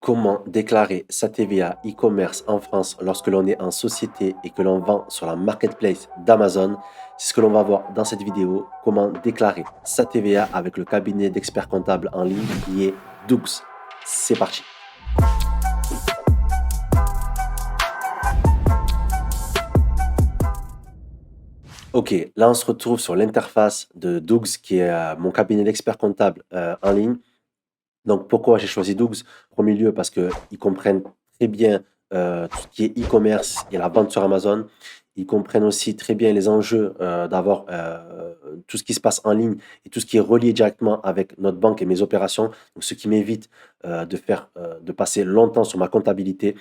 Comment déclarer sa TVA e-commerce en France lorsque l'on est en société et que l'on vend sur la marketplace d'Amazon? C'est ce que l'on va voir dans cette vidéo. Comment déclarer sa TVA avec le cabinet d'experts comptables en ligne qui est Dougs. C'est parti. Ok, là on se retrouve sur l'interface de Dougs qui est mon cabinet d'experts comptables en ligne. Donc, pourquoi j'ai choisi Dougs? En premier lieu, parce qu'ils comprennent très bien tout ce qui est e-commerce et la vente sur Amazon. Ils comprennent aussi très bien les enjeux d'avoir tout ce qui se passe en ligne et tout ce qui est relié directement avec notre banque et mes opérations. Donc, ce qui m'évite de passer longtemps sur ma comptabilité.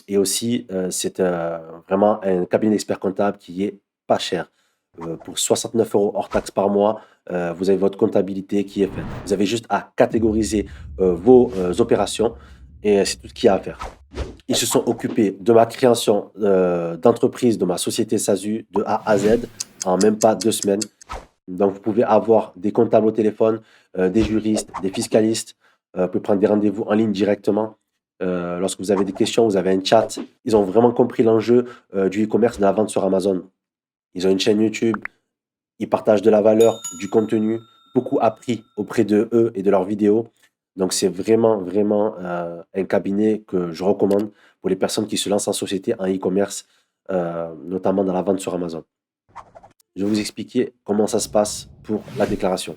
Et aussi, c'est vraiment un cabinet d'experts comptables qui est pas cher. Pour 69 euros hors taxe par mois, vous avez votre comptabilité qui est faite. Vous avez juste à catégoriser vos opérations et c'est tout ce qu'il y a à faire. Ils se sont occupés de ma création d'entreprise, de ma société SASU de A à Z en même pas 2 semaines. Donc, vous pouvez avoir des comptables au téléphone, des juristes, des fiscalistes. Vous pouvez prendre des rendez-vous en ligne directement. Lorsque vous avez des questions, vous avez un chat. Ils ont vraiment compris l'enjeu du e-commerce, de la vente sur Amazon. Ils ont une chaîne YouTube, ils partagent de la valeur, du contenu, beaucoup appris auprès de eux et de leurs vidéos. Donc, c'est vraiment, vraiment un cabinet que je recommande pour les personnes qui se lancent en société en e-commerce, notamment dans la vente sur Amazon. Je vais vous expliquer comment ça se passe pour la déclaration.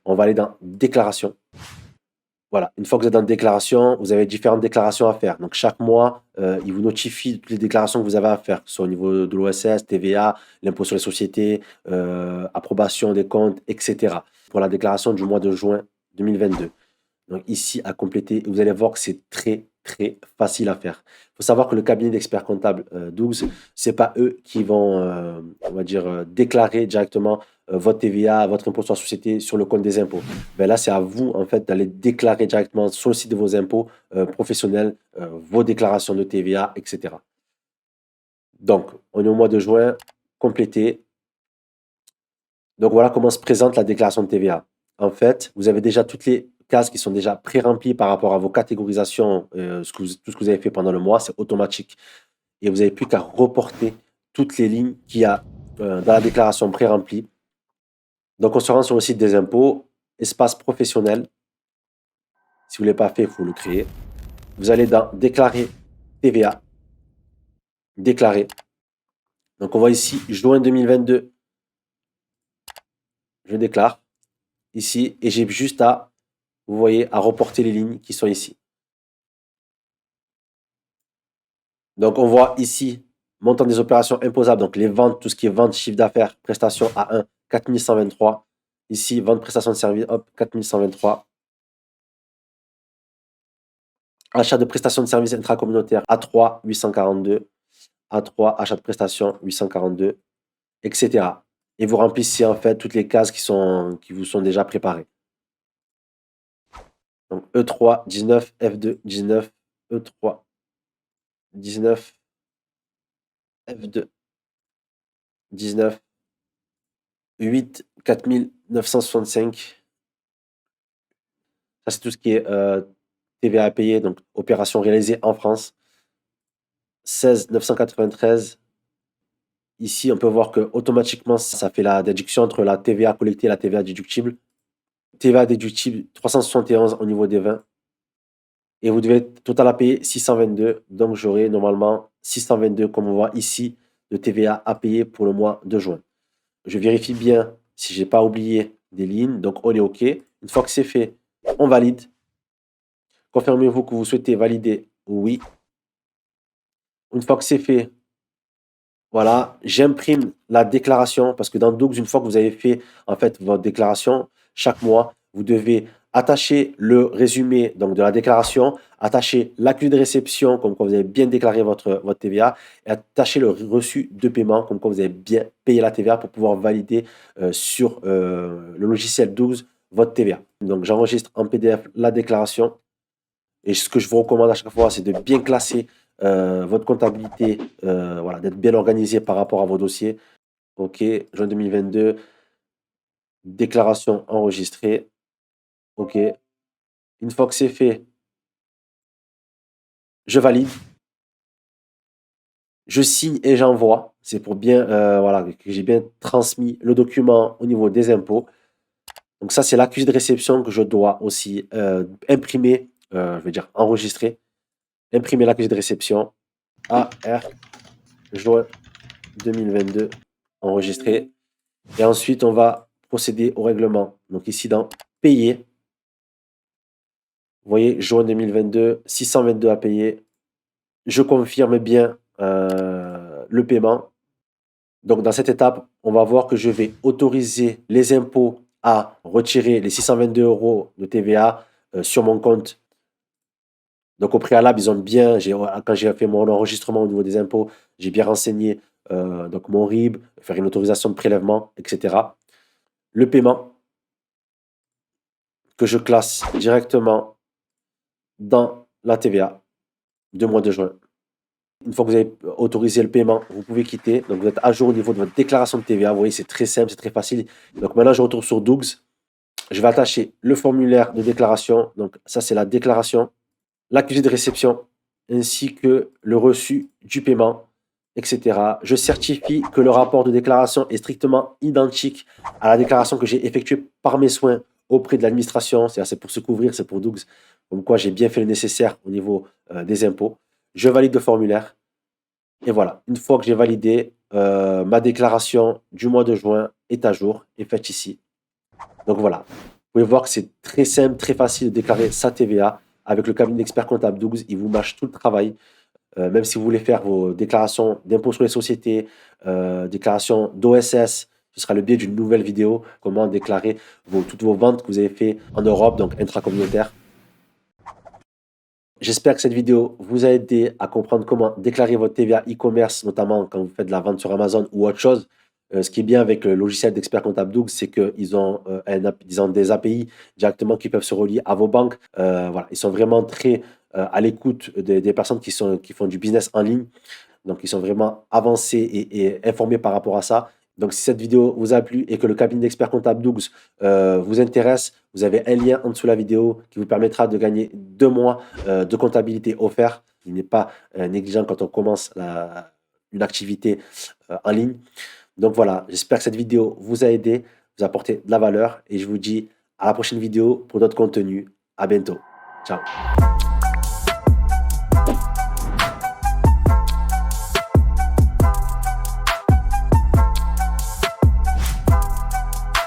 On va aller dans déclaration. Voilà, une fois que vous êtes dans déclaration, vous avez différentes déclarations à faire. Donc chaque mois, il vous notifie toutes les déclarations que vous avez à faire, que ce soit au niveau de l'OSS, TVA, l'impôt sur les sociétés, approbation des comptes, etc. Pour la déclaration du mois de juin 2022. Donc ici, à compléter, vous allez voir que c'est très, très facile à faire. Il faut savoir que le cabinet d'experts comptables 12, c'est pas eux qui vont, on va dire, déclarer directement votre TVA, votre impôt sur la société sur le compte des impôts. Ben là, c'est à vous, en fait, d'aller déclarer directement sur le site de vos impôts professionnels vos déclarations de TVA, etc. Donc, on est au mois de juin, complété. Donc voilà comment se présente la déclaration de TVA. En fait, vous avez déjà toutes les cases qui sont déjà pré-remplies par rapport à vos catégorisations, tout ce que vous avez fait pendant le mois, c'est automatique. Et vous n'avez plus qu'à reporter toutes les lignes qu'il y a dans la déclaration pré-remplie. Donc on se rend sur le site des impôts, espace professionnel. Si vous ne l'avez pas fait, il faut le créer. Vous allez dans déclarer TVA, déclarer. Donc on voit ici juin 2022, je déclare ici et j'ai juste à, vous voyez, à reporter les lignes qui sont ici. Donc, on voit ici, montant des opérations imposables, donc les ventes, tout ce qui est vente, chiffre d'affaires, prestations A1, 4123. Ici, vente, prestation de service, hop, 4123. Achat de prestations de services intracommunautaires, A3, 842. A3, achat de prestations, 842, etc. Et vous remplissez en fait toutes les cases qui vous sont déjà préparées. Donc, E3, 19, F2, 19, E3, 19, F2, 19, 8, 4965. Ça, c'est tout ce qui est TVA à payer, donc opération réalisée en France. 16 993. Ici, on peut voir que automatiquement, ça fait la déduction entre la TVA collectée et la TVA déductible. TVA déductible 371 au niveau des vins. Et vous devez total à payer 622. Donc, j'aurai normalement 622, comme on voit ici, de TVA à payer pour le mois de juin. Je vérifie bien si je n'ai pas oublié des lignes. Donc, on est OK. Une fois que c'est fait, on valide. Confirmez-vous que vous souhaitez valider oui. Une fois que c'est fait, voilà, j'imprime la déclaration parce que dans Dougs, une fois que vous avez fait en fait votre déclaration, chaque mois, vous devez attacher le résumé donc de la déclaration, attacher l'accusé de réception comme quoi vous avez bien déclaré votre TVA et attacher le reçu de paiement comme quoi vous avez bien payé la TVA pour pouvoir valider sur le logiciel Dougs votre TVA. Donc j'enregistre en PDF la déclaration et ce que je vous recommande à chaque fois, c'est de bien classer votre comptabilité, voilà, d'être bien organisé par rapport à vos dossiers. OK, juin 2022, déclaration enregistrée. OK. Une fois que c'est fait, je valide, je signe et j'envoie. C'est pour bien, voilà, que j'ai bien transmis le document au niveau des impôts. Donc ça, c'est l'accusé de réception que je dois aussi imprimer, je veux dire enregistrer, imprimer l'accusé de réception, AR, juin 2022, enregistré. Et ensuite, on va procéder au règlement. Donc ici, dans payer, vous voyez, juin 2022, 622 à payer. Je confirme bien le paiement. Donc dans cette étape, on va voir que je vais autoriser les impôts à retirer les 622 € de TVA sur mon compte. Donc au préalable, ils ont bien, quand j'ai fait mon enregistrement au niveau des impôts, j'ai bien renseigné donc mon RIB, faire une autorisation de prélèvement, etc. Le paiement que je classe directement dans la TVA du mois de juin. Une fois que vous avez autorisé le paiement, vous pouvez quitter. Donc vous êtes à jour au niveau de votre déclaration de TVA. Vous voyez, c'est très simple, c'est très facile. Donc maintenant, je retourne sur Dougs. Je vais attacher le formulaire de déclaration. Donc ça, c'est la déclaration, l'accusé de réception, ainsi que le reçu du paiement, etc. Je certifie que le rapport de déclaration est strictement identique à la déclaration que j'ai effectuée par mes soins auprès de l'administration. C'est pour se couvrir, c'est pour Dougs. Comme quoi, j'ai bien fait le nécessaire au niveau des impôts. Je valide le formulaire. Et voilà, une fois que j'ai validé, ma déclaration du mois de juin est à jour, est faite ici. Donc voilà, vous pouvez voir que c'est très simple, très facile de déclarer sa TVA avec le cabinet d'experts comptables Dougs. Il vous mâche tout le travail. Même si vous voulez faire vos déclarations d'impôt sur les sociétés, déclarations d'OSS, ce sera le biais d'une nouvelle vidéo, comment déclarer toutes vos ventes que vous avez fait en Europe, donc intracommunautaire. J'espère que cette vidéo vous a aidé à comprendre comment déclarer votre TVA e-commerce, notamment quand vous faites de la vente sur Amazon ou autre chose. Ce qui est bien avec le logiciel d'expert comptable Dougs, c'est qu'ils ont, ils ont des API directement qui peuvent se relier à vos banques. Voilà, ils sont vraiment très à l'écoute des personnes qui font du business en ligne. Donc, ils sont vraiment avancés et informés par rapport à ça. Donc, si cette vidéo vous a plu et que le cabinet d'experts comptables Dougs vous intéresse, vous avez un lien en dessous de la vidéo qui vous permettra de gagner 2 mois de comptabilité offert. Il n'est pas négligent quand on commence une activité en ligne. Donc voilà, j'espère que cette vidéo vous a aidé, vous a apporté de la valeur et je vous dis à la prochaine vidéo pour d'autres contenus. À bientôt. Ciao.